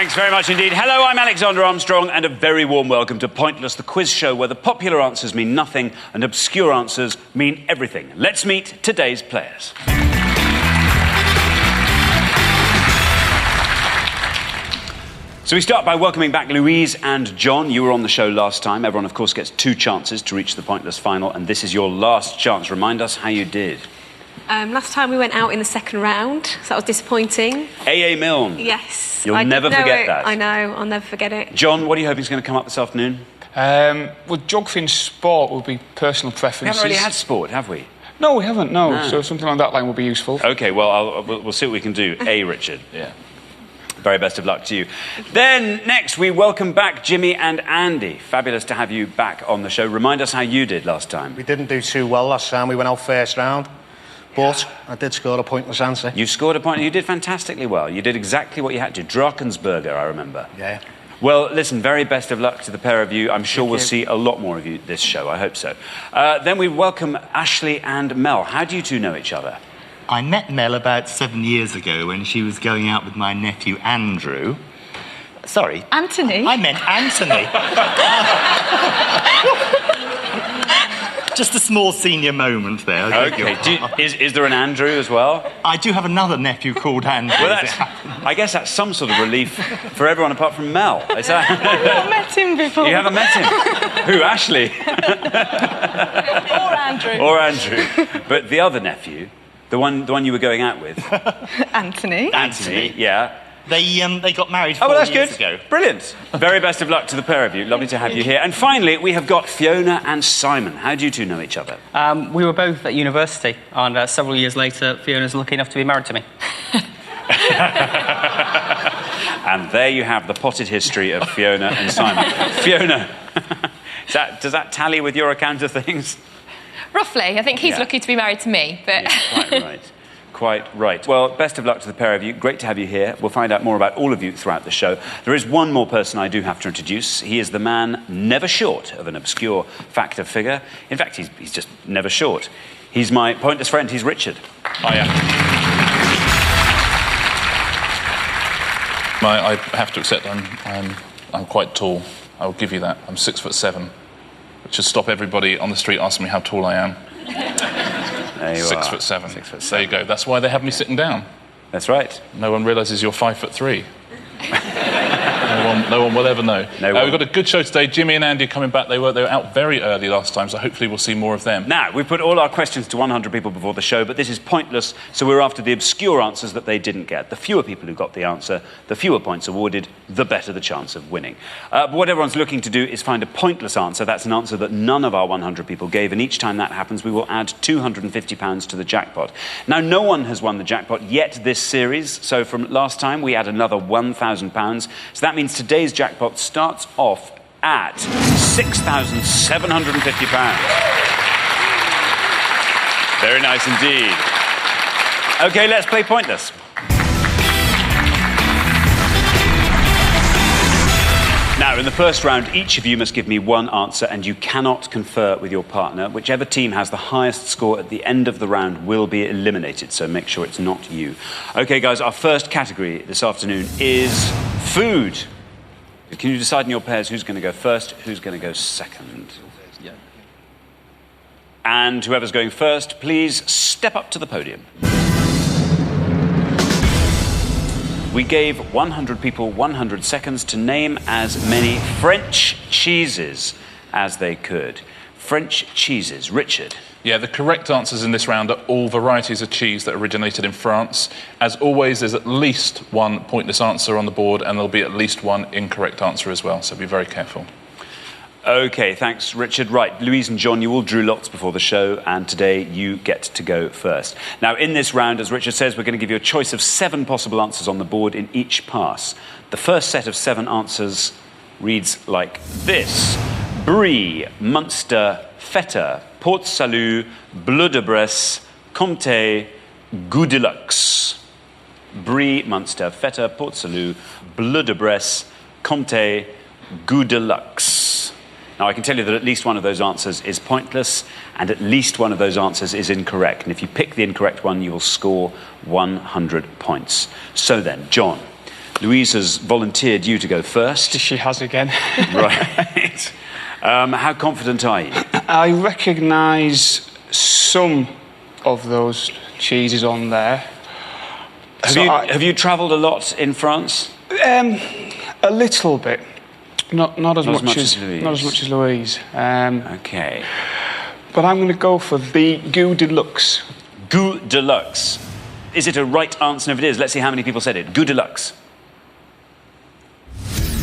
Thanks very much indeed. Hello, I'm Alexander Armstrong, and a very warm welcome to Pointless, the quiz show where the popular answers mean nothing and obscure answers mean everything. Let's meet today's players. So we start by welcoming back Louise and John. You were on the show last time. Everyone, of course, gets 2 chances to reach the Pointless final, and this is your last chance. Remind us how you did. Last time we went out in the second round, so that was disappointing. A.A. Milne. Yes. You'll never forget that. I know, I'll never forget it. John, what are you hoping is going to come up this afternoon? Well, geography and sport would be personal preferences. We haven't really had sport, have we? No, we haven't, no. So something on that line would be useful. OK, well, we'll see what we can do. Richard. Yeah. Very best of luck to you. Then, next, we welcome back Jimmy and Andy. Fabulous to have you back on the show. Remind us how you did last time. We didn't do too well last time. We went out first round. But I did score a pointless answer. You scored a point. You did fantastically well. You did exactly what you had to. Drakensberger, I remember. Yeah. Well, listen, very best of luck to the pair of you. I'm sure we'll see a lot more of you this show. I hope so. Then we welcome Ashley and Mel. How do you two know each other? I met Mel about 7 years ago when she was going out with my nephew Andrew. Sorry. Anthony? I meant Anthony. Just a small senior moment there. OK. Is there an Andrew as well? I do have another nephew called Andrew. Well, I guess that's some sort of relief for everyone apart from Mel. Is that... I've not met him before. You haven't met him? Who, Ashley? Or Andrew. Or Andrew. But the other nephew, the one you were going out with... Anthony. Anthony, yeah. They got married 4 that's years good. ago. Brilliant. Very best of luck to the pair of you. Lovely to have you here. And finally, we have got Fiona and Simon. How do you two know each other? We were both at university, and several years later, Fiona's lucky enough to be married to me. And there you have the potted history of Fiona and Simon. Fiona, does that tally with your account of things? Roughly. I think he's lucky to be married to me, but... Yeah, quite right. Quite right. Well, best of luck to the pair of you. Great to have you here. We'll find out more about all of you throughout the show. There is one more person I do have to introduce. He is the man never short of an obscure fact or figure. In fact, he's just never short. He's my pointless friend. He's Richard. Hiya. I have to accept I'm quite tall. I will give you that. I'm 6'7", which should stop everybody on the street asking me how tall I am. There you are. 6'7". 6'7". There you go. That's why they have me sitting down. That's right. No one realises you're 5'3". No one will ever know. We've got a good show today. Jimmy and Andy are coming back. They were out very early last time, so hopefully we'll see more of them. Now, we've put all our questions to 100 people before the show, but this is pointless, so we're after the obscure answers that they didn't get. The fewer people who got the answer, the fewer points awarded, the better the chance of winning. But what everyone's looking to do is find a pointless answer. That's an answer that none of our 100 people gave, and each time that happens, we will add £250 to the jackpot. Now, no one has won the jackpot yet this series, so from last time, we add another £1,000. So that means today's jackpot starts off at £6,750. Very nice indeed. OK, let's play Pointless. Now, in the first round, each of you must give me one answer, and you cannot confer with your partner. Whichever team has the highest score at the end of the round will be eliminated, so make sure it's not you. OK, guys, our first category this afternoon is food. Can you decide in your pairs who's going to go first, who's going to go second? Yeah. And whoever's going first, please step up to the podium. We gave 100 people 100 seconds to name as many French cheeses as they could. French cheeses. Richard. Yeah, the correct answers in this round are all varieties of cheese that originated in France. As always, there's at least one pointless answer on the board, and there'll be at least one incorrect answer as well, so be very careful. OK, thanks, Richard. Right, Louise and John, you all drew lots before the show, and today you get to go first. Now, in this round, as Richard says, we're going to give you a choice of 7 possible answers on the board in each pass. The first set of 7 answers reads like this. Brie, Munster, Feta, Port Salut, Bleu de Bresse, Comté, Goût de Luxe. Brie, Munster, Feta, Port Salut, Bleu de Bresse, Comté, Goût de Luxe. Now, I can tell you that at least one of those answers is pointless, and at least one of those answers is incorrect. And if you pick the incorrect one, you will score 100 points. So then, John, Louise has volunteered you to go first. She has again. Right. How confident are you? I recognise some of those cheeses on there. Have you travelled a lot in France? A little bit. Not as much as Louise. Not as much as Louise. Okay. But I'm going to go for the Goût de Luxe. Goût de Luxe. Is it a right answer? And if it is, let's see how many people said it. Goût de Luxe.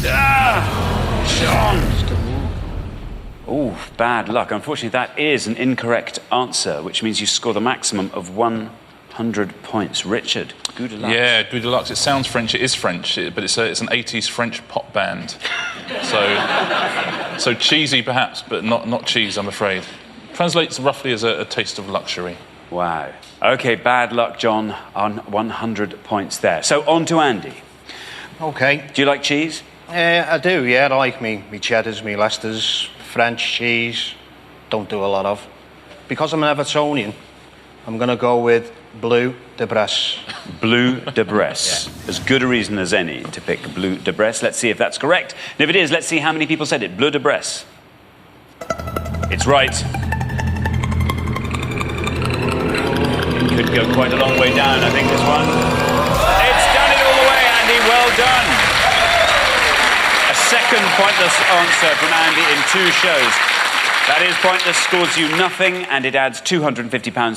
John! Oh, bad luck. Unfortunately, that is an incorrect answer, which means you score the maximum of 100 points. Richard, Goût de Luxe. Yeah, Goût de Luxe. It sounds French. It is French, but it's an 80s French pop band. So cheesy perhaps, but not cheese, I'm afraid. Translates roughly as a taste of luxury. Wow. OK, bad luck, John, on 100 points there. So on to Andy. OK. Do you like cheese? I do, yeah. I like me cheddars, me Leicesters, French cheese. Don't do a lot of. Because I'm an Evertonian, I'm going to go with Bleu de Bresse. Bleu de Bresse. Yeah. As good a reason as any to pick Bleu de Bresse. Let's see if that's correct. And if it is, let's see how many people said it. Bleu de Bresse. It's right. It could go quite a long way down, I think, this one. It's done it all the way, Andy. Well done. A second pointless answer from Andy in 2 shows. That is pointless, scores you nothing, and it adds £250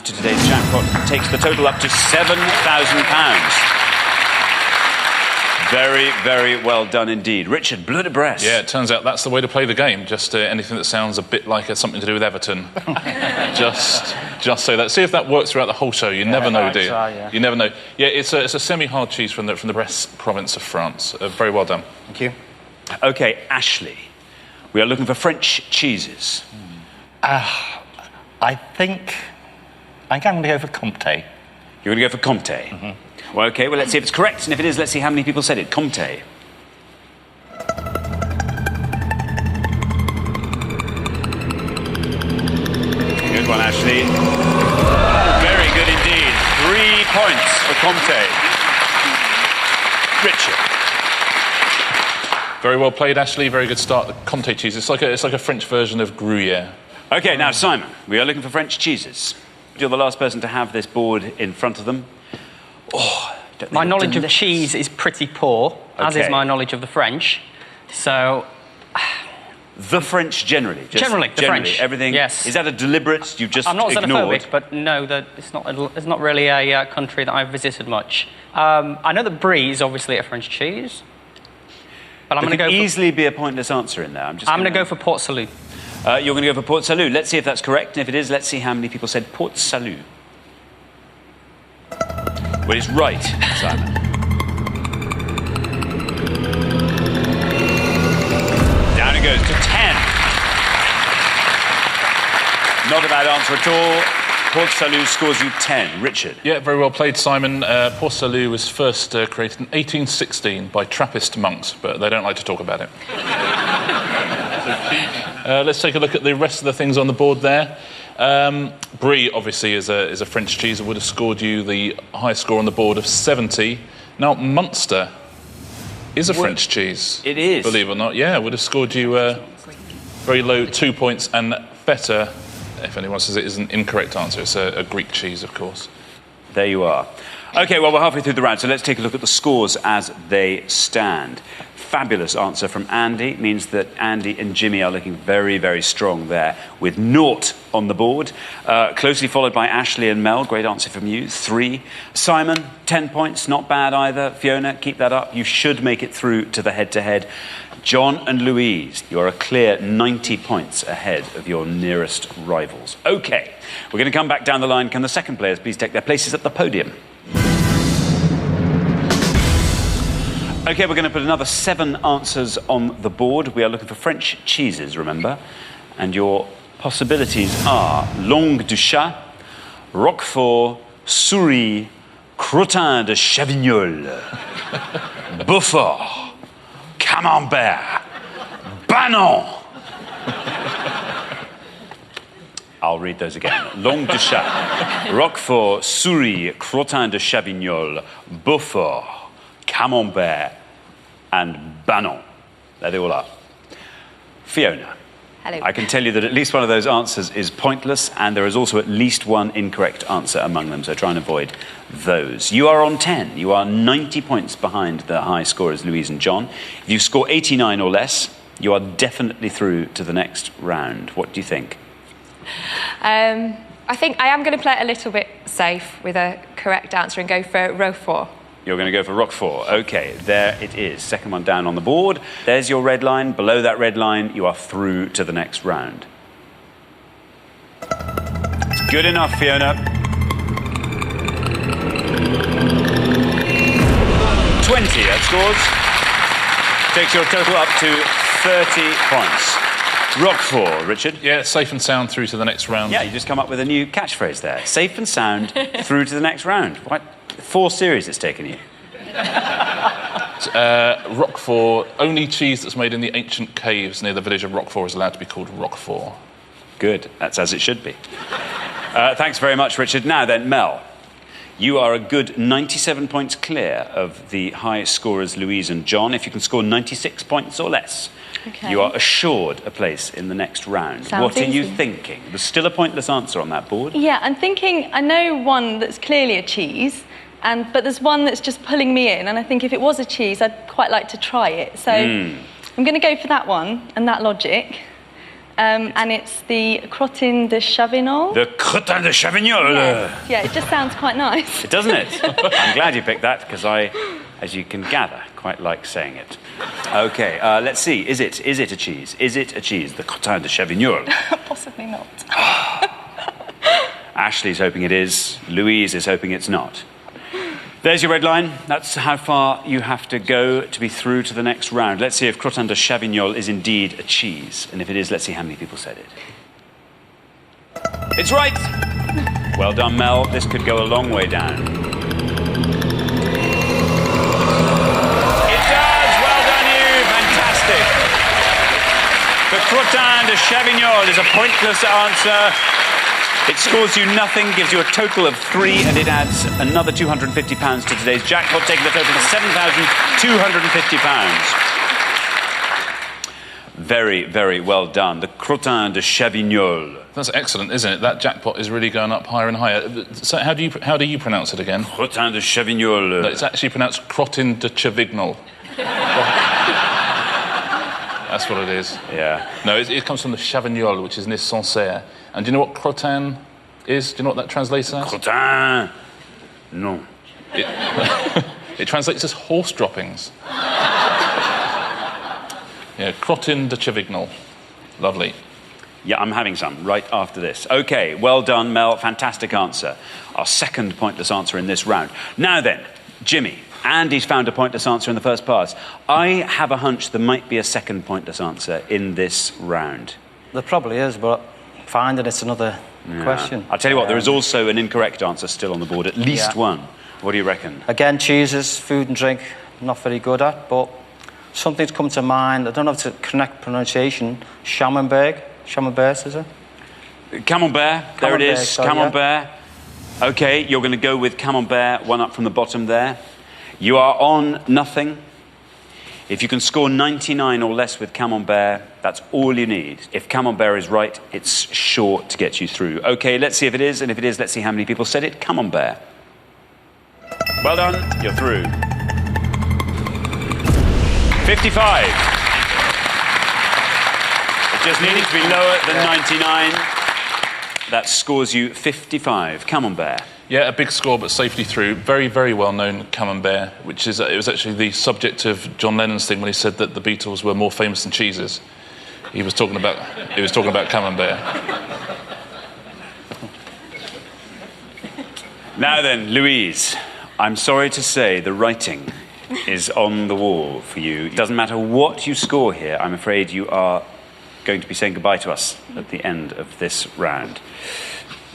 to today's jackpot. Takes the total up to £7,000. Very, very well done indeed. Richard, Bleu de Bresse. Yeah, it turns out that's the way to play the game. Just anything that sounds a bit like something to do with Everton. just say that. See if that works throughout the whole show. You never know, do you? You never know. Yeah, it's a semi-hard cheese from the Bresse province of France. Very well done. Thank you. OK, Ashley. We are looking for French cheeses. I think I'm going to go for Comte. You're going to go for Comte? Mm-hmm. Well, OK, well, let's see if it's correct. And if it is, let's see how many people said it. Comte. Good one, Ashley. Very good indeed. 3 points for Comte. Richard. Very well played, Ashley. Very good start. The Comte cheese. It's like a French version of Gruyere. OK, now, Simon, we are looking for French cheeses. You're the last person to have this board in front of them. Oh, my knowledge of cheese is pretty poor, as is my knowledge of the French. So... The French generally? Generally, the French. Everything? Yes. Is that a deliberate, you've just I'm not ignored? xenophobic, but no, it's not really a country that I've visited much. I know that Brie is obviously a French cheese. But I'm going to go easily be a pointless answer in there. I'm going to go for Port Salut. You're going to go for Port Salut. Let's see if that's correct. And if it is, let's see how many people said Port Salut. Well, it's right, Simon. Down it goes to 10. Not a bad answer at all. Port Salut scores you 10. Richard. Yeah, very well played, Simon. Port Salut was first created in 1816 by Trappist monks, but they don't like to talk about it. Let's take a look at the rest of the things on the board there. Brie, obviously, is a French cheese. It would have scored you the highest score on the board of 70. Now, Munster is a French cheese. It is. Believe it or not. Yeah, it would have scored you very low 2 points, and Feta, if anyone says it, is an incorrect answer. It's a Greek cheese, of course. There you are. OK, well, we're halfway through the round, so let's take a look at the scores as they stand. Fabulous answer from Andy. Means that Andy and Jimmy are looking very, very strong there, with 0 on the board. Closely followed by Ashley and Mel. Great answer from you, 3. Simon, 10 points, not bad either. Fiona, keep that up. You should make it through to the head-to-head. John and Louise, you're a clear 90 points ahead of your nearest rivals. OK, we're going to come back down the line. Can the second players please take their places at the podium? OK, we're going to put another 7 answers on the board. We are looking for French cheeses, remember. And your possibilities are Langue du Chat, Roquefort, Souris, Crottin de Chavignol, Beaufort, Camembert, Banon. I'll read those again. Langue du Chat, Roquefort, Souris, Crottin de Chavignol, Beaufort, Camembert, and Banon. There they all are. Fiona. Hello. I can tell you that at least one of those answers is pointless, and there is also at least one incorrect answer among them, so try and avoid those. You are on 10. You are 90 points behind the high scorers, Louise and John. If you score 89 or less, you are definitely through to the next round. What do you think? I think I am going to play it a little bit safe with a correct answer and go for row 4. You're going to go for Roquefort. OK, there it is. Second one down on the board. There's your red line. Below that red line, you are through to the next round. It's good enough, Fiona. 20, that scores. Takes your total up to 30 points. Roquefort, Richard. Yeah, safe and sound through to the next round. Yeah, you just come up with a new catchphrase there. Safe and sound through to the next round. What? 4 series it's taken you. Roquefort, only cheese that's made in the ancient caves near the village of Roquefort is allowed to be called Roquefort. Good, that's as it should be. Thanks very much, Richard. Now then, Mel, you are a good 97 points clear of the high scorers, Louise and John. If you can score 96 points or less, you are assured a place in the next round. Sounds what are you easy. thinking? There's still a pointless answer on that board. Yeah, I'm thinking, I know one that's clearly a cheese, but there's one that's just pulling me in, and I think if it was a cheese, I'd quite like to try it. So I'm going to go for that one and that logic. And it's the crottin de Chavignol. The crottin de Chavignol. Yes. Yeah, it just sounds quite nice. Doesn't it? I'm glad you picked that, because I, as you can gather, quite like saying it. OK, let's see. Is it a cheese? Is it a cheese? The crottin de Chavignol. Possibly not. Ashley's hoping it is. Louise is hoping it's not. There's your red line. That's how far you have to go to be through to the next round. Let's see if crottin de Chavignol is indeed a cheese. And if it is, let's see how many people said it. It's right! Well done, Mel. This could go a long way down. It does! Well done, you! Fantastic! The crottin de Chavignol is a pointless answer. It scores you nothing, gives you a total of 3, and it adds another £250 to today's jackpot, taking the total to £7,250. Very, very well done. The crottin de Chavignol. That's excellent, isn't it? That jackpot is really going up higher and higher. So how do you pronounce it again? Crottin de Chavignol. No, it's actually pronounced crottin de Chavignol. That's what it is. Yeah. No, it comes from the Chavignol, which is near Sancerre. And do you know what crottin is? Do you know what that translates as? Crottin. No. It translates as horse droppings. Yeah, crottin de Chavignol. Lovely. Yeah, I'm having some right after this. OK, well done, Mel. Fantastic answer. Our second pointless answer in this round. Now then, Jimmy. Andy's found a pointless answer in the first pass. I have a hunch there might be a second pointless answer in this round. There probably is, but finding it's another question. I'll tell you what, there is also an incorrect answer still on the board, at least one. What do you reckon? Again, cheeses, food and drink, not very good at, but something's come to mind. I don't know if it's a correct pronunciation. Camembert, is it? Camembert, there it is. Sorry, Camembert. Yeah. OK, you're going to go with Camembert, one up from the bottom there. You are on nothing. If you can score 99 or less with Camembert, that's all you need. If Camembert is right, it's sure to get you through. OK, let's see if it is, and if it is, let's see how many people said it. Camembert. Well done, you're through. 55. It just needed to be lower than 99. That scores you 55. Camembert. Yeah, a big score, but safely through. Very, very well-known Camembert, which is it was actually the subject of John Lennon's thing when he said that the Beatles were more famous than cheeses. He was talking about Camembert. Now then, Louise, I'm sorry to say the writing is on the wall for you. It doesn't matter what you score here, I'm afraid you are going to be saying goodbye to us at the end of this round.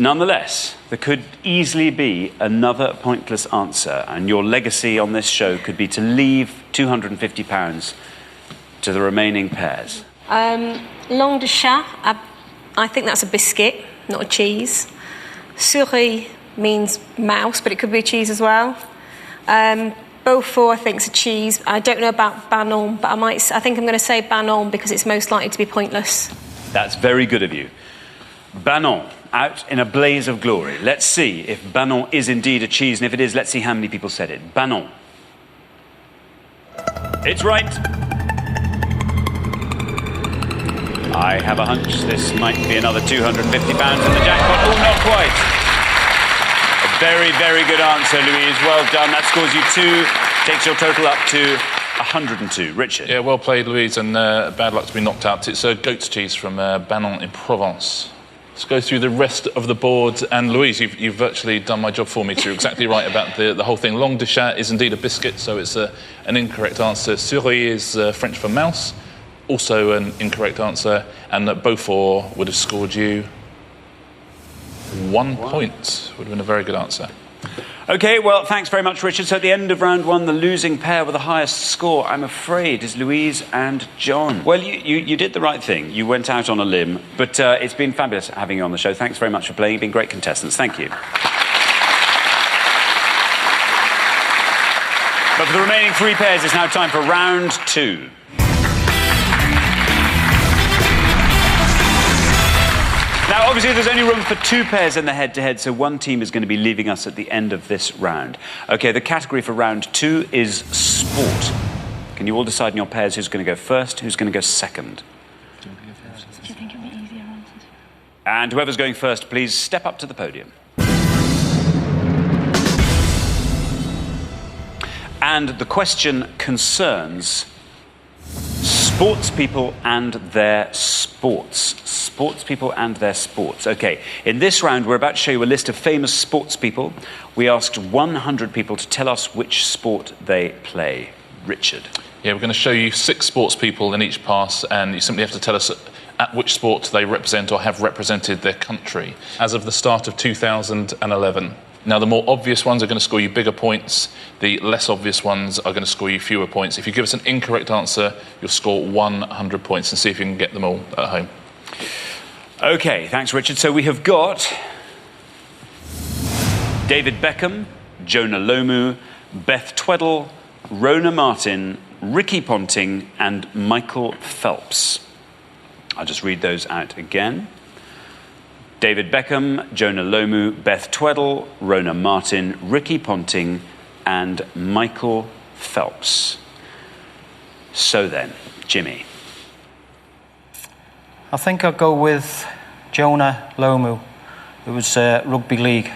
Nonetheless, there could easily be another pointless answer, and your legacy on this show could be to leave £250 to the remaining pairs. Langue de chat, I think that's a biscuit, not a cheese. Souris means mouse, but it could be a cheese as well. Beaufort, I think, is a cheese. I don't know about Banon, but I think I'm going to say Banon because it's most likely to be pointless. That's very good of you. Banon, out in a blaze of glory. Let's see if Banon is indeed a cheese, and if it is, let's see how many people said it. Banon. It's right. I have a hunch this might be another £250 in the jackpot. Oh, not quite. A very, very good answer, Louise. Well done. That scores you 2, takes your total up to 102. Richard. Yeah, well played, Louise, and bad luck to be knocked out. It's a goat's cheese from Banon in Provence. Let's go through the rest of the board. And Louise, you've virtually done my job for me, so you're exactly right about the whole thing. Langue de chat is indeed a biscuit, so it's an incorrect answer. Souris is French for mouse, also an incorrect answer. And Beaufort would have scored you 1 point. Would have been a very good answer. OK, well, thanks very much, Richard. So at the end of round 1, the losing pair with the highest score, I'm afraid, is Louise and John. Well, you did the right thing. You went out on a limb, but it's been fabulous having you on the show. Thanks very much for playing. You've been great contestants. Thank you. But for the remaining 3 pairs, it's now time for round 2. Now, obviously, there's only room for 2 pairs in the head-to-head, so one team is going to be leaving us at the end of this round. OK, the category for round 2 is sport. Can you all decide in your pairs who's going to go first, who's going to go second? Do you think it'll be easier answers? And whoever's going first, please step up to the podium. And the question concerns sports people and their sports. Sports people and their sports. OK, in this round, we're about to show you a list of famous sports people. We asked 100 people to tell us which sport they play. Richard. Yeah, we're going to show you 6 sports people in each pass, and you simply have to tell us at which sport they represent or have represented their country as of the start of 2011. Now, the more obvious ones are going to score you bigger points. The less obvious ones are going to score you fewer points. If you give us an incorrect answer, you'll score 100 points, and see if you can get them all at home. OK, thanks, Richard. So we have got David Beckham, Jonah Lomu, Beth Tweddle, Rona Martin, Ricky Ponting and Michael Phelps. I'll just read those out again. David Beckham, Jonah Lomu, Beth Tweddle, Rona Martin, Ricky Ponting and Michael Phelps. So then, Jimmy. I think I'll go with Jonah Lomu. It was rugby league.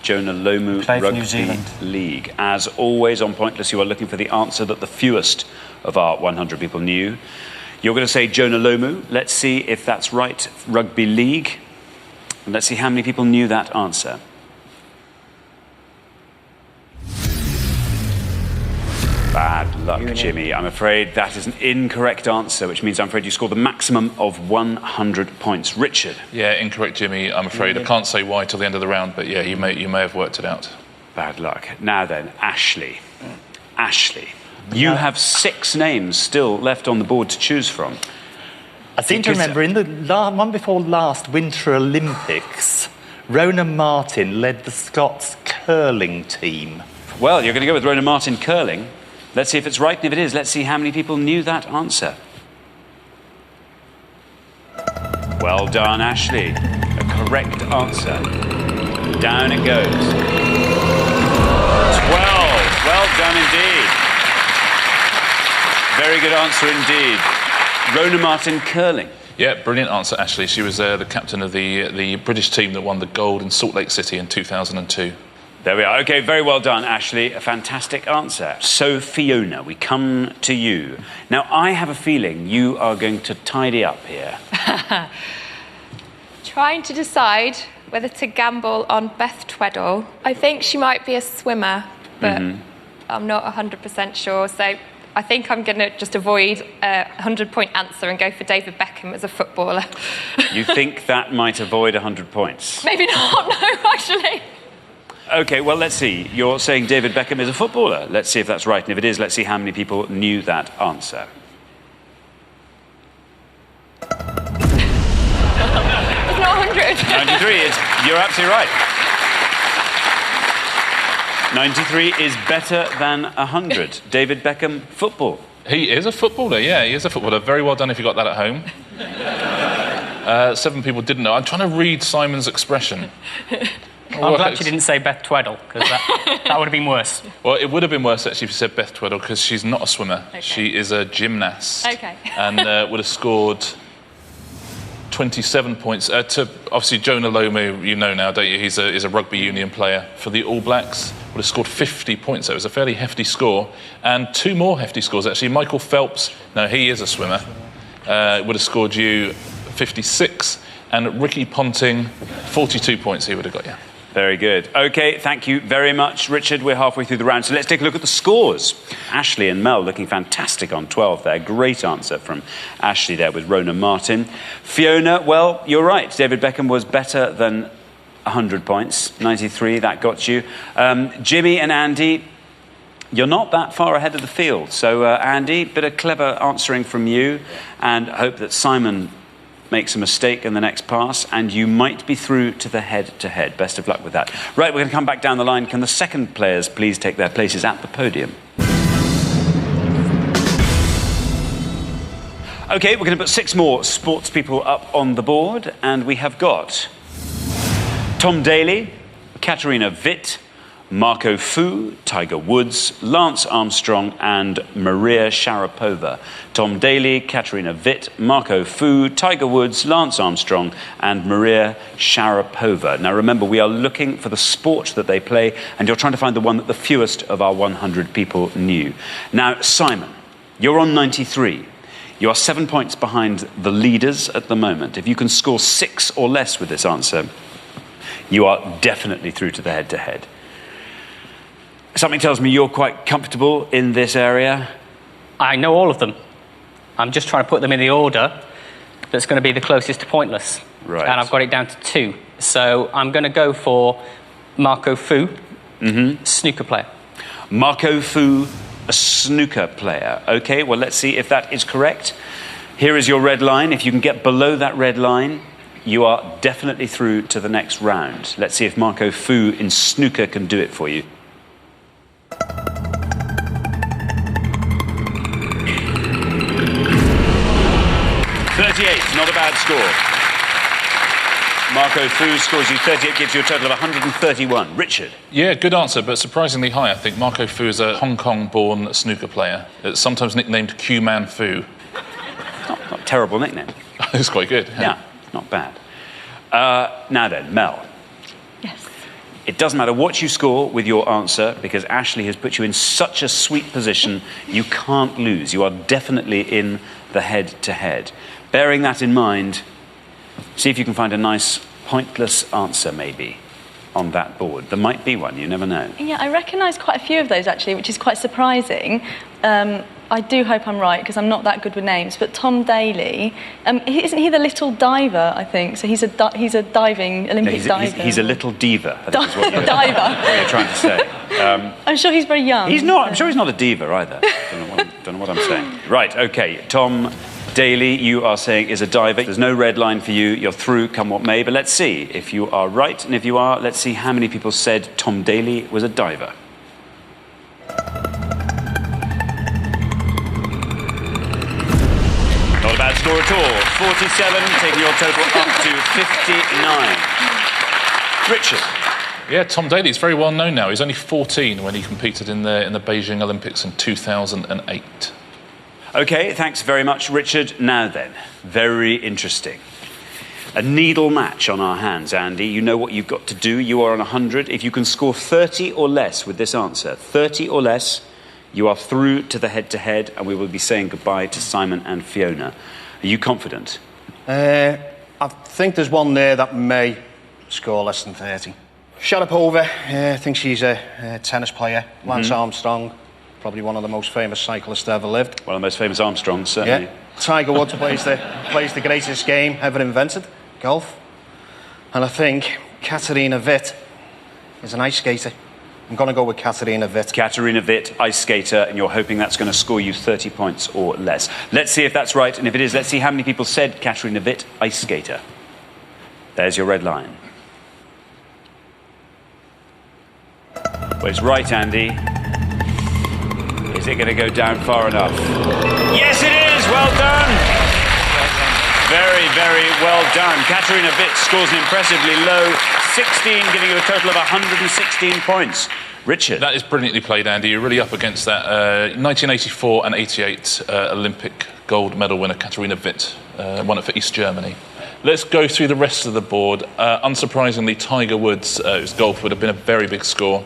Jonah Lomu, Played for New Rugby Zealand. League. As always on Pointless, you are looking for the answer that the fewest of our 100 people knew. You're going to say Jonah Lomu. Let's see if that's right. Rugby league. And let's see how many people knew that answer. Bad luck, Jimmy. I'm afraid that is an incorrect answer, which means I'm afraid you scored the maximum of 100 points. Richard. Yeah, incorrect, Jimmy. I'm afraid I can't say why till the end of the round, but yeah, you may have worked it out. Bad luck. Now then, Ashley. Ashley. You have 6 names still left on the board to choose from. I seem to remember in the one before last Winter Olympics, Rona Martin led the Scots curling team. Well, you're going to go with Rona Martin curling. Let's see if it's right, and if it is, let's see how many people knew that answer. Well done, Ashley. A correct answer. Down it goes. 12. Well done indeed. Very good answer indeed. Rona Martin curling. Yeah, brilliant answer, Ashley. She was the captain of the British team that won the gold in Salt Lake City in 2002. There we are. OK, very well done, Ashley. A fantastic answer. So, Fiona, we come to you. Now, I have a feeling you are going to tidy up here. Trying to decide whether to gamble on Beth Tweddle. I think she might be a swimmer, but I'm not 100% sure. So I think I'm going to just avoid a 100-point answer and go for David Beckham as a footballer. You think that might avoid 100 points? Maybe not, no, actually. OK, well, let's see. You're saying David Beckham is a footballer. Let's see if that's right. And if it is, let's see how many people knew that answer. It's not 100. 93 is... You're absolutely right. 93 is better than 100. David Beckham, football. He is a footballer, yeah, he is a footballer. Very well done if you got that at home. 7 people didn't know. I'm trying to read Simon's expression. I'm glad she didn't say Beth Tweddle, because that would have been worse. Well, it would have been worse, actually, if you said Beth Tweddle, because she's not a swimmer. Okay. She is a gymnast. Okay. And would have scored 27 points. To obviously, Jonah Lomu, you know now, don't you? He's a rugby union player for the All Blacks. Would have scored 50 points. So it was a fairly hefty score. And 2 more hefty scores, actually. Michael Phelps, no, he is a swimmer, would have scored you 56. And Ricky Ponting, 42 points he would have got you. Very good. OK, thank you very much, Richard. We're halfway through the round, so let's take a look at the scores. Ashley and Mel looking fantastic on 12 there. Great answer from Ashley there with Rona Martin. Fiona, well, you're right. David Beckham was better than 100 points. 93, that got you. Jimmy and Andy, you're not that far ahead of the field. So, Andy, bit of clever answering from you, and hope that Simon makes a mistake in the next pass, and you might be through to the head-to-head. Best of luck with that. Right, we're going to come back down the line. Can the second players please take their places at the podium? OK, we're going to put 6 more sports people up on the board, and we have got Tom Daley, Katerina Witt, Marco Fu, Tiger Woods, Lance Armstrong and Maria Sharapova. Tom Daley, Katerina Witt, Marco Fu, Tiger Woods, Lance Armstrong and Maria Sharapova. Now remember, we are looking for the sport that they play, and you're trying to find the one that the fewest of our 100 people knew. Now, Simon, you're on 93. You are 7 points behind the leaders at the moment. If you can score 6 or less with this answer, you are definitely through to the head-to-head. Something tells me you're quite comfortable in this area. I know all of them. I'm just trying to put them in the order that's going to be the closest to pointless. Right. And I've got it down to 2. So I'm going to go for Marco Fu, snooker player. Marco Fu, a snooker player. OK, well, let's see if that is correct. Here is your red line. If you can get below that red line, you are definitely through to the next round. Let's see if Marco Fu in snooker can do it for you. 38, not a bad score. Marco Fu scores you 38, gives you a total of 131. Richard? Yeah, good answer, but surprisingly high, I think. Marco Fu is a Hong Kong-born snooker player. It's sometimes nicknamed Q-Man Fu. Not a terrible nickname. It's quite good. Yeah, not bad. Now then, Mel. Yes. It doesn't matter what you score with your answer, because Ashley has put you in such a sweet position, you can't lose. You are definitely in the head-to-head. Bearing that in mind, see if you can find a nice, pointless answer, maybe, on that board. There might be one, you never know. Yeah, I recognise quite a few of those, actually, which is quite surprising. I do hope I'm right, because I'm not that good with names, but Tom Daley, isn't he the little diver, I think? So he's a diving, Olympic diver. He's a little diva, I think is what diver. What you're trying to say. I'm sure he's very young. He's not. I'm sure he's not a diva either. Don't know what I'm saying. Right, OK. Tom Daley, you are saying, is a diver. There's no red line for you. You're through, come what may. But let's see if you are right. And if you are, let's see how many people said Tom Daley was a diver. Not a bad score at all. 47, taking your total up to 59. Richard? Yeah, Tom Daley is very well known now. He's only 14 when he competed in the Beijing Olympics in 2008. OK, thanks very much, Richard. Now then, very interesting. A needle match on our hands, Andy. You know what you've got to do. You are on 100. If you can score 30 or less with this answer, 30 or less, you are through to the head-to-head, and we will be saying goodbye to Simon and Fiona. Are you confident? I think there's one there that may score less than 30. Sharapova, I think she's a tennis player. Lance Armstrong, probably one of the most famous cyclists that ever lived. One of the most famous Armstrongs, certainly. Yeah. Tiger Woods plays the greatest game ever invented, golf. And I think Katerina Witt is an ice skater. I'm going to go with Katerina Witt. Katerina Witt, ice skater, and you're hoping that's going to score you 30 points or less. Let's see if that's right, and if it is, let's see how many people said Katerina Witt, ice skater. There's your red line. Well, it's right, Andy. Is it going to go down far enough? Yes, it is! Well done! Very, very well done. Katerina Witt scores an impressively low 16, giving you a total of 116 points. Richard. That is brilliantly played, Andy. You're really up against that 1984 and 88 Olympic gold medal winner, Katerina Witt, won it for East Germany. Let's go through the rest of the board. Unsurprisingly, Tiger Woods' whose golf would have been a very big score.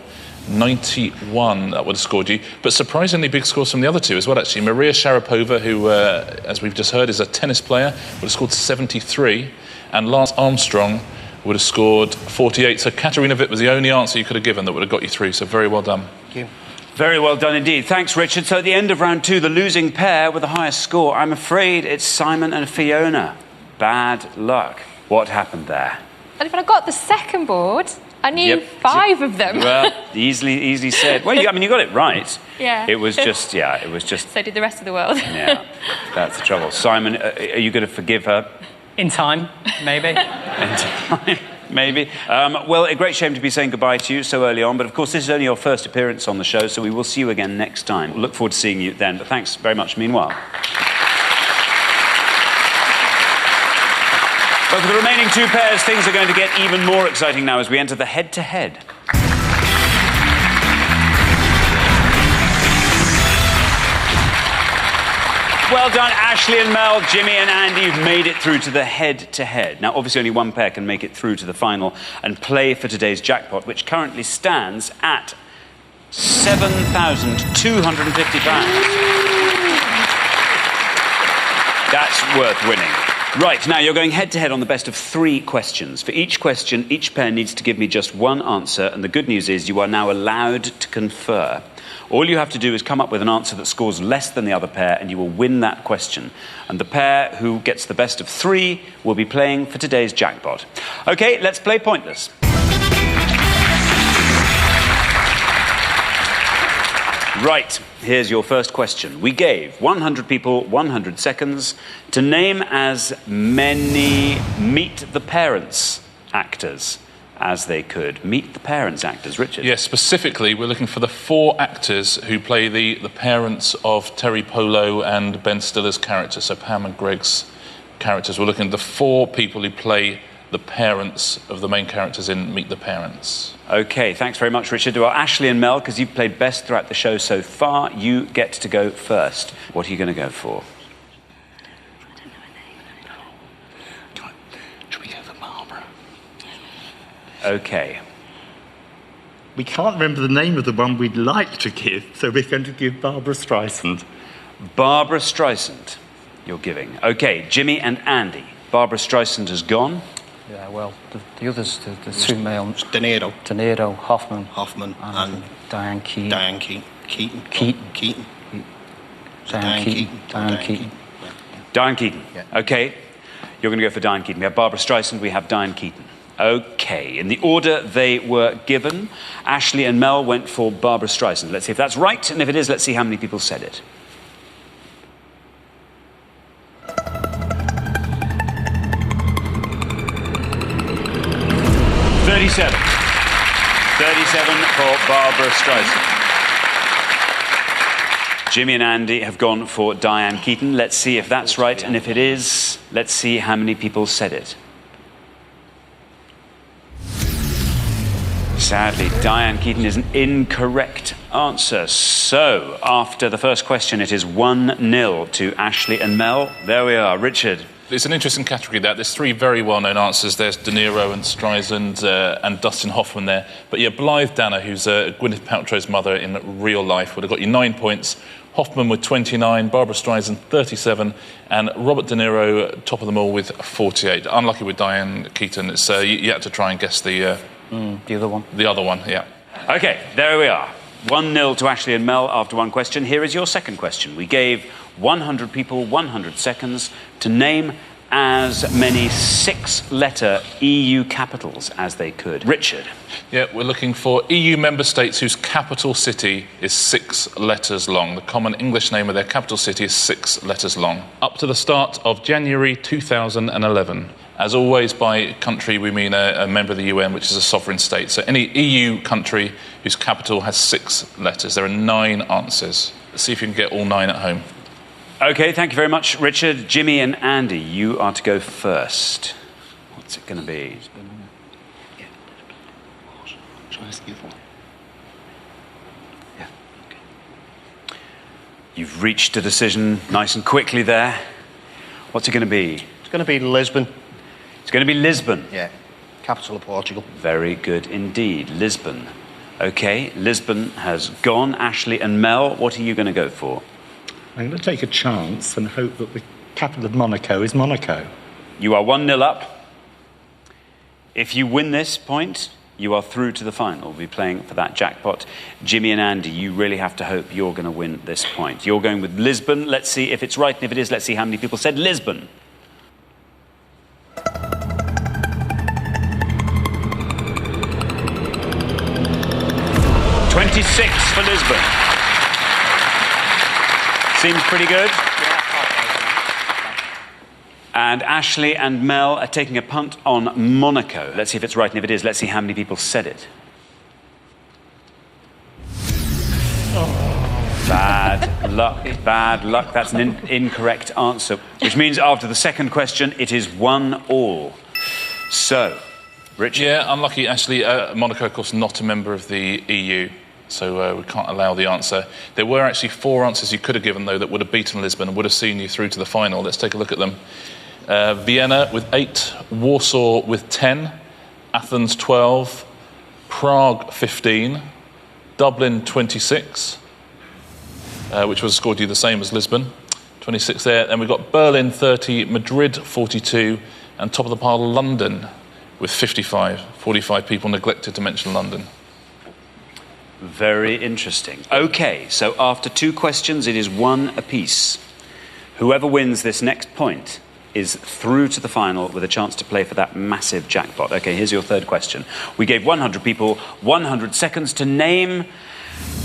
91, that would have scored you. But surprisingly big scores from the other two as well, actually. Maria Sharapova, who, as we've just heard, is a tennis player, would have scored 73. And Lance Armstrong would have scored 48. So Katerina Witt was the only answer you could have given that would have got you through. So very well done. Thank you. Very well done indeed. Thanks, Richard. So at the end of round 2, the losing pair with the highest score, I'm afraid it's Simon and Fiona. Bad luck. What happened there? And if I got the second board, I knew 5 of them. Well, easily said. Well, you got it right. Yeah. It was just. So did the rest of the world. Yeah, that's the trouble. Simon, are you going to forgive her? In time, maybe. In time, maybe. Well, a great shame to be saying goodbye to you so early on, but of course this is only your first appearance on the show, so we will see you again next time. Look forward to seeing you then, but thanks very much meanwhile. But for the remaining 2 pairs, things are going to get even more exciting now as we enter the head-to-head. Well done, Ashley and Mel, Jimmy and Andy. You've made it through to the head-to-head. Now, obviously, only one pair can make it through to the final and play for today's jackpot, which currently stands at £7,250. That's worth winning. Right, now you're going head-to-head on the best of 3 questions. For each question, each pair needs to give me just one answer, and the good news is you are now allowed to confer. All you have to do is come up with an answer that scores less than the other pair, and you will win that question. And the pair who gets the best of 3 will be playing for today's jackpot. OK, let's play Pointless. Right, here's your first question. We gave 100 people 100 seconds to name as many Meet the Parents actors as they could. Meet the Parents actors. Richard? Yes, specifically, we're looking for the 4 actors who play the parents of Terry Polo and Ben Stiller's characters, so Pam and Greg's characters. We're looking at the 4 people who play the parents of the main characters in Meet the Parents. OK, thanks very much, Richard. Well, Ashley and Mel, because you've played best throughout the show so far, you get to go first. What are you going to go for? I don't know her name. Should we go for Barbara? OK. We can't remember the name of the one we'd like to give, so we're going to give Barbara Streisand. Barbara Streisand, you're giving. OK, Jimmy and Andy. Barbara Streisand has gone. Yeah, well, the others, the 2 male... De Niro, Hoffman, and Diane Keaton. Diane Keaton. Diane Keaton. Diane Keaton. Yeah. OK, you're going to go for Diane Keaton. We have Barbara Streisand, we have Diane Keaton. OK, in the order they were given, Ashley and Mel went for Barbara Streisand. Let's see if that's right, and if it is, let's see how many people said it. 37 for Barbara Streisand. Jimmy and Andy have gone for Diane Keaton. Let's see if that's right, and if it is, let's see how many people said it. Sadly, Diane Keaton is an incorrect answer. So, after the first question, it is 1-0 to Ashley and Mel. There we are. Richard. It's an interesting category, that. There's 3 very well-known answers. There's De Niro and Streisand and Dustin Hoffman there. But yeah, Blythe Danner, who's Gwyneth Paltrow's mother in real life, would have got you 9 points. Hoffman with 29, Barbara Streisand 37, and Robert De Niro, top of them all, with 48. Unlucky with Diane Keaton. It's you had to try and guess the other one. The other one, yeah. OK, there we are. 1-0 to Ashley and Mel after one question. Here is your second question. We gave 100 people 100 seconds to name as many 6-letter EU capitals as they could. Richard. Yeah, we're looking for EU member states whose capital city is 6 letters long. The common English name of their capital city is 6 letters long. Up to the start of January 2011. As always, by country, we mean a member of the UN, which is a sovereign state. So any EU country whose capital has 6 letters. There are 9 answers. Let's see if you can get all 9 at home. OK, thank you very much, Richard. Jimmy and Andy, you are to go first. What's it going to be? You've reached a decision nice and quickly there. What's it going to be? It's going to be Lisbon. It's going to be Lisbon. Yeah, capital of Portugal. Very good indeed. Lisbon. OK, Lisbon has gone. Ashley and Mel, what are you going to go for? I'm going to take a chance and hope that the capital of Monaco is Monaco. You are 1-0 up. If you win this point, you are through to the final. We'll be playing for that jackpot. Jimmy and Andy, you really have to hope you're going to win this point. You're going with Lisbon. Let's see if it's right, and if it is, let's see how many people said Lisbon. 26 for Lisbon. Seems pretty good. And Ashley and Mel are taking a punt on Monaco. Let's see if it's right, and if it is, let's see how many people said it. Bad luck, bad luck. That's an incorrect answer, which means after the second question, it is 1-1. So, Richard? Yeah, unlucky, Ashley. Monaco, of course, not a member of the EU, so we can't allow the answer. There were actually 4 answers you could have given, though, that would have beaten Lisbon and would have seen you through to the final. Let's take a look at them. Vienna with 8, Warsaw with 10, Athens 12, Prague 15, Dublin 26, which was scored you the same as Lisbon, 26 there. Then we've got Berlin 30, Madrid 42, and top of the pile London with 55. 45 people neglected to mention London. Very interesting. OK, so after 2 questions, it is 1 apiece. Whoever wins this next point is through to the final with a chance to play for that massive jackpot. OK, here's your third question. We gave 100 people 100 seconds to name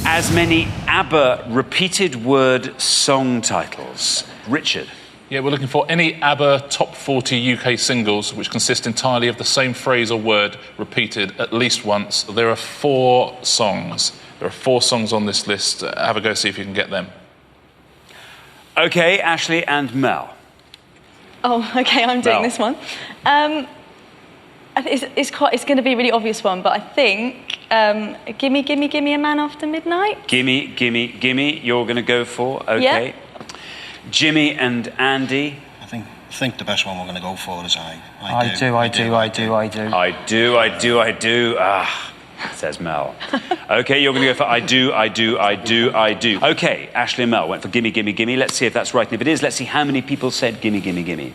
as many ABBA repeated word song titles. Richard? Yeah, we're looking for any ABBA top 40 UK singles which consist entirely of the same phrase or word repeated at least once. There are 4 songs. There are 4 songs on this list. Have a go, see if you can get them. OK, Ashley and Mel. Oh, OK, I'm doing Mel. this one. It's going to be a really obvious one, but I think Gimme, Gimme, Gimme a Man After Midnight. Gimme, gimme, gimme, you're going to go for. OK. Yeah. Jimmy and Andy. I think the best one we're going to go for is I do. Ah, says Mel. OK, you're going to go for I do. OK, Ashley and Mel went for Gimme, Gimme, Gimme. Let's see if that's right. And if it is, let's see how many people said Gimme, Gimme, Gimme.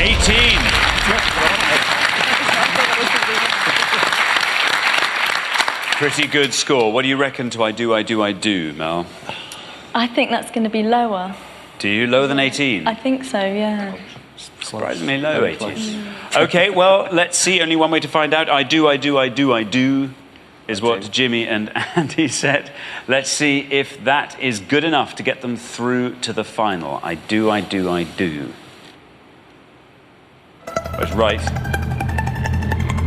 18. Pretty good score. What do you reckon to I do, Mel? I think that's going to be lower. Do you? Lower than 18? I think so, yeah. Surprisingly low, 18. OK, well, let's see. Only one way to find out. I do is what Jimmy and Andy said. Let's see if that is good enough to get them through to the final. I do. That's right.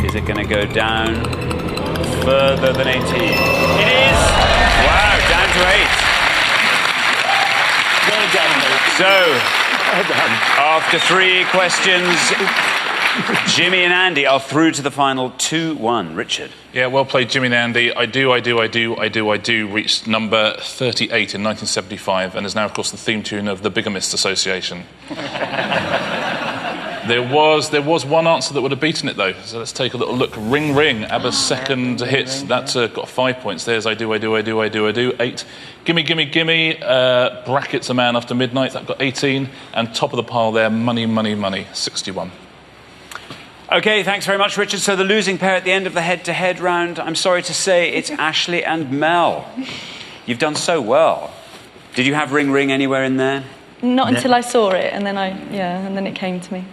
Is it going to go down further than 18? It is! Wow, down to 8. Well done, mate. So, Well done. after 3 questions, Jimmy and Andy are through to the final 2-1. Richard? Yeah, well played, Jimmy and Andy. I do reached number 38 in 1975 and is now, of course, the theme tune of the Bigamist Association. There was one answer that would have beaten it, though. So let's take a little look. Ring Ring, ABBA's second hit. That's got 5 points. There's I do. 8. Gimme, Gimme, Gimme, brackets A Man After Midnight. That got 18. And top of the pile there, Money, Money, Money, 61. OK, thanks very much, Richard. So the losing pair at the end of the head-to-head round, I'm sorry to say, it's Ashley and Mel. You've done so well. Did you have Ring Ring anywhere in there? Not until I saw it, and then and then it came to me.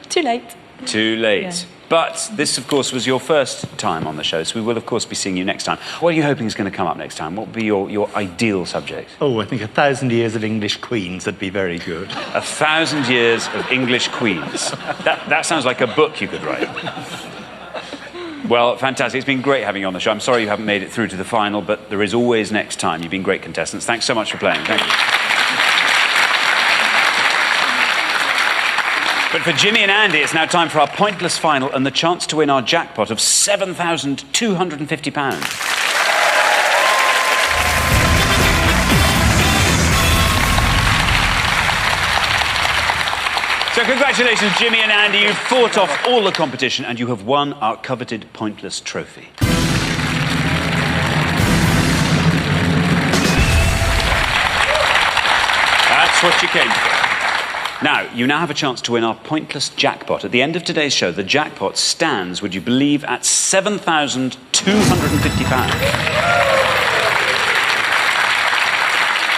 Too late. Too late. Yeah. But this, of course, was your first time on the show, so we will, of course, be seeing you next time. What are you hoping is going to come up next time? What would be your ideal subject? Oh, I think 1,000 years of English queens would be very good. 1,000 years of English queens. That sounds like a book you could write. Well, fantastic. It's been great having you on the show. I'm sorry you haven't made it through to the final, but there is always next time. You've been great contestants. Thanks so much for playing. Thank you. But for Jimmy and Andy, it's now time for our pointless final and the chance to win our jackpot of £7,250. So congratulations, Jimmy and Andy. You've fought off all the competition and you have won our coveted pointless trophy. That's what you came for. Now, you now have a chance to win our pointless jackpot. At the end of today's show, the jackpot stands, would you believe, at £7,250.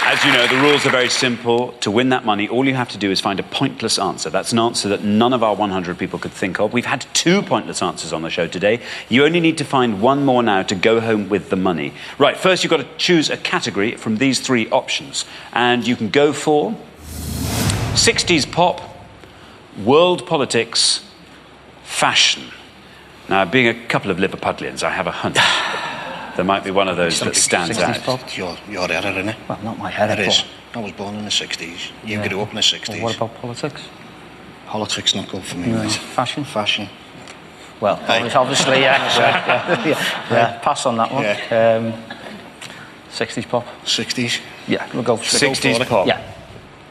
As you know, the rules are very simple. To win that money, all you have to do is find a pointless answer. That's an answer that none of our 100 people could think of. We've had 2 pointless answers on the show today. You only need to find 1 more now to go home with the money. Right, first you've got to choose a category from these 3 options. And you can go for 60s pop, world politics, fashion. Now, being a couple of Liverpudlians, I have a hunch there might be one of those that stands out. Pop. Your era, isn't it? Well, not my era. It is. I was born in the 60s. You grew up in the 60s. Well, what about politics? Politics not good for me, No. mate. Fashion? Fashion. Well, obviously, yeah. Pass on that one. Yeah. 60s pop. 60s? Yeah, we'll go for 60s pop? Yeah.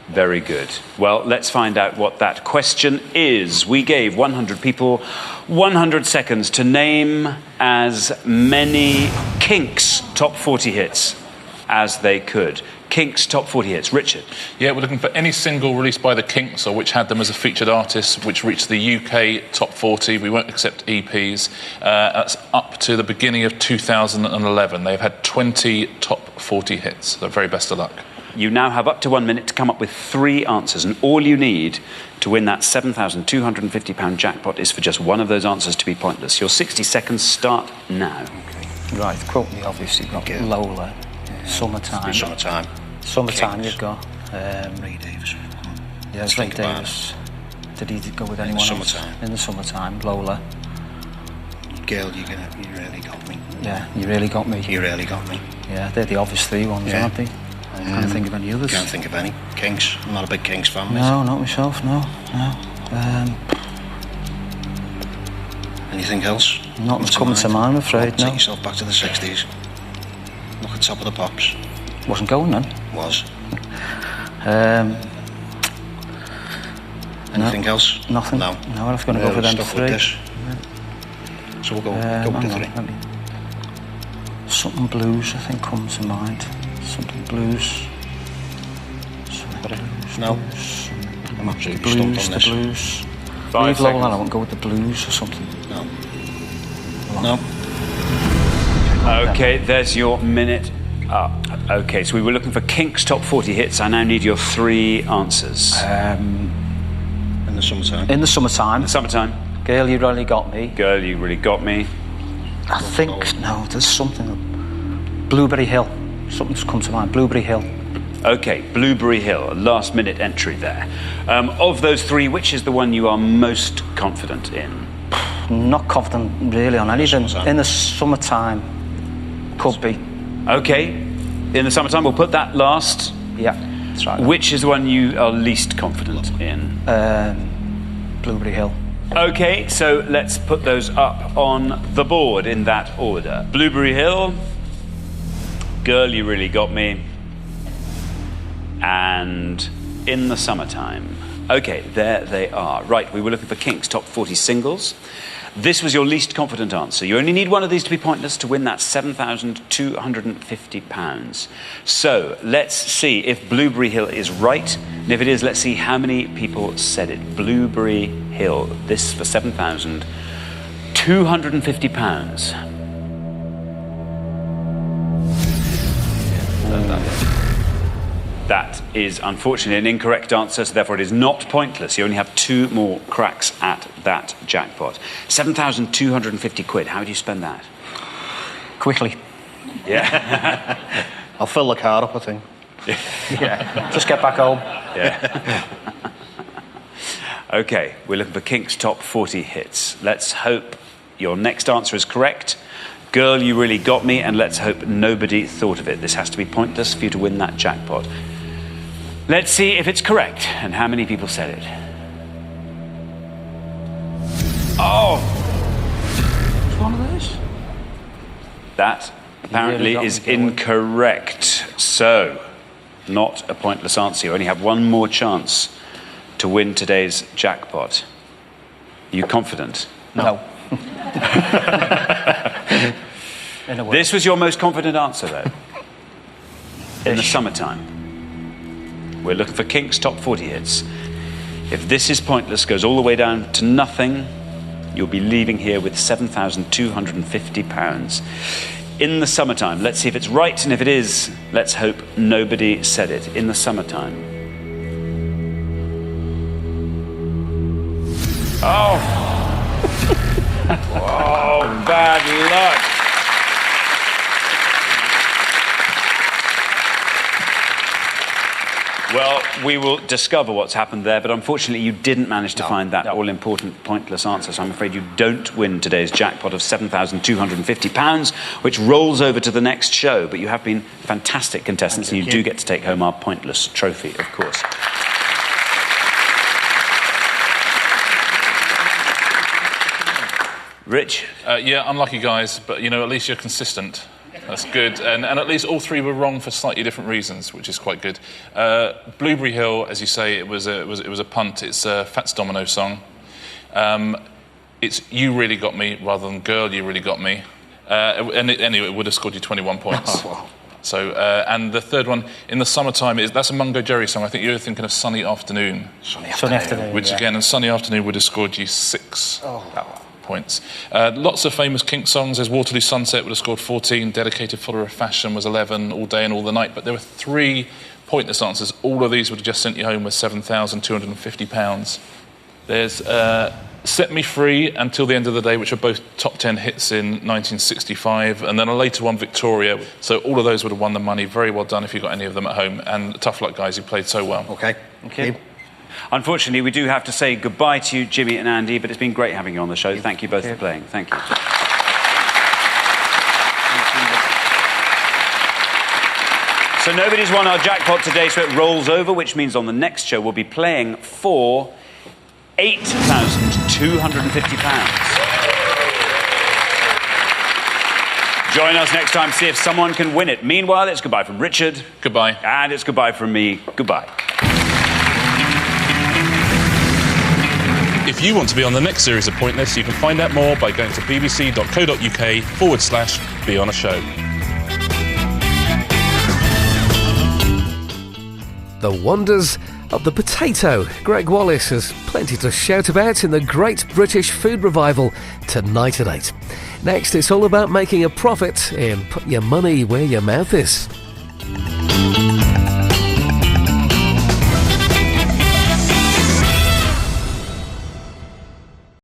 Very good. Well, let's find out what that question is. We gave 100 people 100 seconds to name as many Kinks top 40 hits as they could. Kinks top 40 hits. Richard? Yeah, we're looking for any single released by the Kinks or which had them as a featured artist, which reached the UK top 40. We won't accept EPs. That's up to the beginning of 2011. They've had 20 top 40 hits. So very best of luck. You now have up to 1 minute to come up with 3 answers, and all you need to win that £7,250 jackpot is for just one of those answers to be pointless. Your 60 seconds start now. Okay. Right, quote me, obviously. Got Lola, Summertime. Summertime. Summertime, Kinks. you've got. Ray Davis. Yeah, Ray think about Davis. Did he go with anyone the else? Summertime. In the Summertime. Lola. Girl, you really got me. Yeah, You Really Got Me. You really got me. Yeah, they're the obvious 3 ones, aren't they? Can't think of any others. Can't think of any. Kinks. I'm not a big Kinks fan. mate. No, not myself, no. Anything else? Nothing's coming to mind, I'm afraid, Take no. yourself back to the 60s. Look at Top of the Pops. Wasn't going then. Was. No. Anything else? Nothing. No. No, I was going to go for them stuff 3. with this. So we'll go with the hang 3. on, something blues, I think, comes to mind. Something blues. No. Blues. I'm absolutely Blues, stumped on the this. blues. 5 Leave Lola, seconds. I won't go with the blues or something. No. No. Okay, there's your minute up. Okay, so we were looking for Kinks top 40 hits. I now need your 3 answers. In the summertime. In the Summertime. The Summertime. Girl, You Really Got Me. Girl, You Really Got Me. I think, no, there's something. Blueberry Hill. Something's come to mind. Blueberry Hill. Okay, Blueberry Hill, a last-minute entry there. Of those 3, which is the one you are most confident in? Not confident really on anything. Summertime. In the Summertime. Could be. Okay, in the Summertime, we'll put that last. Yeah, that's right. Which is the one you are least confident in? Blueberry Hill. Okay, so let's put those up on the board in that order. Blueberry Hill, Girl, You Really Got Me, and In the Summertime. Okay, there they are. Right, we were looking for Kinks top 40 singles. This was your least confident answer. You only need one of these to be pointless to win that £7,250. So let's see if Blueberry Hill is right. And if it is, let's see how many people said it. Blueberry Hill. This for £7,250. That is unfortunately an incorrect answer, so therefore it is not pointless. You only have 2 more cracks at that jackpot. 7,250 quid. How do you spend that? Quickly. Yeah. I'll fill the car up, I think. Yeah. Just get back home. Yeah. OK, we're looking for Kink's top 40 hits. Let's hope your next answer is correct. Girl, You Really Got Me, and let's hope nobody thought of it. This has to be pointless for you to win that jackpot. Let's see if it's correct and how many people said it. Oh! It's one of those. That apparently is incorrect. So, not a pointless answer. You only have one more chance to win today's jackpot. Are you confident? No. This was your most confident answer, though. In the summertime. We're looking for Kink's top 40 hits. If this is pointless, goes all the way down to nothing, you'll be leaving here with £7,250. In the summertime. Let's see if it's right, and if it is, let's hope nobody said it. In the summertime. Oh! Oh, bad luck. Well, we will discover what's happened there, but unfortunately you didn't manage to find that all-important pointless answer, so I'm afraid you don't win today's jackpot of £7,250, which rolls over to the next show, but you have been fantastic contestants, and you do get to take home our pointless trophy, of course. Rich? Yeah, unlucky guys, but, you know, at least you're consistent. That's good. And at least all 3 were wrong for slightly different reasons, which is quite good. Blueberry Hill, as you say, it was a punt. It's a Fats Domino song. It's You Really Got Me rather than Girl, You Really Got Me. Anyway, it would have scored you 21 points. Oh, wow. So, and the third one, In the Summertime, that's a Mungo Jerry song. I think you're thinking of Sunny Afternoon. Sunny Afternoon. Which, again, in Sunny Afternoon would have scored you 6 points. Lots of famous Kink songs. There's Waterloo Sunset would have scored 14. Dedicated Follower of Fashion was 11. All Day and All the Night. But there were 3 pointless answers. All of these would have just sent you home with £7,250. There's Set Me Free, Until the End of the Day, which are both top 10 hits in 1965, and then a later one, Victoria. So all of those would have won the money. Very well done if you got any of them at home. And tough luck, guys. You played so well. OK. Thank you. Unfortunately, we do have to say goodbye to you, Jimmy and Andy, but it's been great having you on the show. Thank you both for playing. Thank you. So nobody's won our jackpot today, so it rolls over, which means on the next show we'll be playing for £8,250. Join us next time to see if someone can win it. Meanwhile, it's goodbye from Richard. Goodbye. And it's goodbye from me. Goodbye. If you want to be on the next series of Pointless, you can find out more by going to bbc.co.uk/be on a show. The wonders of the potato. Greg Wallace has plenty to shout about in the Great British Food Revival tonight at 8. Next, it's all about making a profit in Put Your Money Where Your Mouth Is.